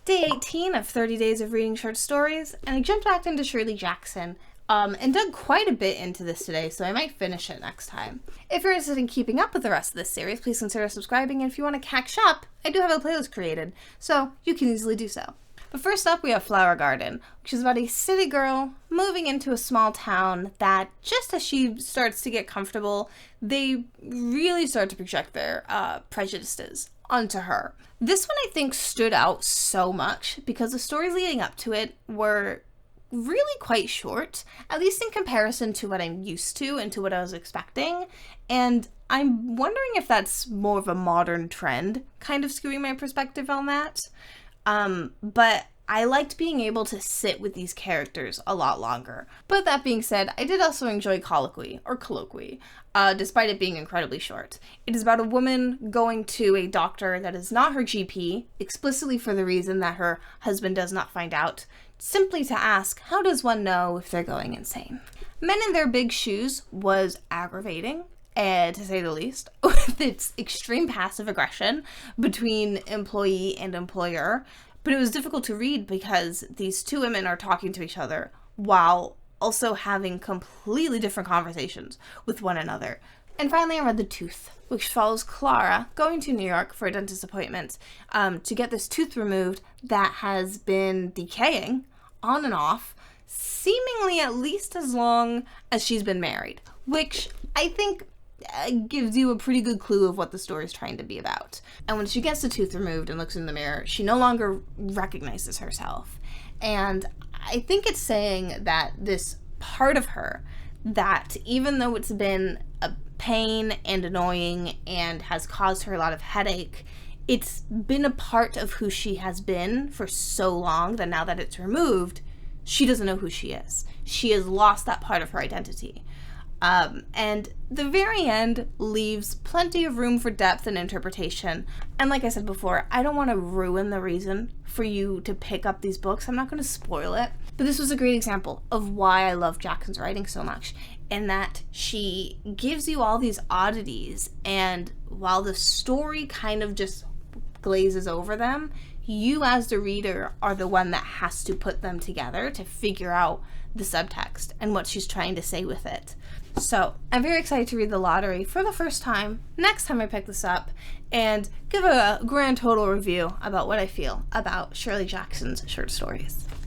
Day 18 of 30 Days of Reading Short Stories, and I jumped back into Shirley Jackson, and dug quite a bit into this today, so I might finish it next time. If you're interested in keeping up with the rest of this series, please consider subscribing, and if you want to catch up, I do have a playlist created, so you can easily do so. But first up, we have Flower Garden, which is about a city girl moving into a small town that, just as she starts to get comfortable, they really start to project their prejudices onto her. This one I think stood out so much because the stories leading up to it were really quite short, at least in comparison to what I'm used to and to what I was expecting, and I'm wondering if that's more of a modern trend, kind of skewing my perspective on that. But I liked being able to sit with these characters a lot longer. But that being said, I did also enjoy Colloquy, despite it being incredibly short. It is about a woman going to a doctor that is not her GP, explicitly for the reason that her husband does not find out, simply to ask, how does one know if they're going insane? Men in Their Big Shoes was aggravating, to say the least, with its extreme passive aggression between employee and employer. But it was difficult to read because these two women are talking to each other while also having completely different conversations with one another. And finally, I read The Tooth, which follows Clara going to New York for a dentist appointment to get this tooth removed that has been decaying on and off, seemingly at least as long as she's been married, which I think gives you a pretty good clue of what the story is trying to be about. And when she gets the tooth removed and looks in the mirror, she no longer recognizes herself. And I think it's saying that this part of her, that even though it's been a pain and annoying and has caused her a lot of headache, it's been a part of who she has been for so long that now that it's removed, she doesn't know who she is. She has lost that part of her identity. And the very end leaves plenty of room for depth and interpretation. And like I said before, I don't want to ruin the reason for you to pick up these books. I'm not going to spoil it. But this was a great example of why I love Jackson's writing so much, in that she gives you all these oddities, and while the story kind of just glazes over them, you as the reader are the one that has to put them together to figure out the subtext and what she's trying to say with it. So I'm very excited to read The Lottery for the first time next time I pick this up and give a grand total review about what I feel about Shirley Jackson's short stories.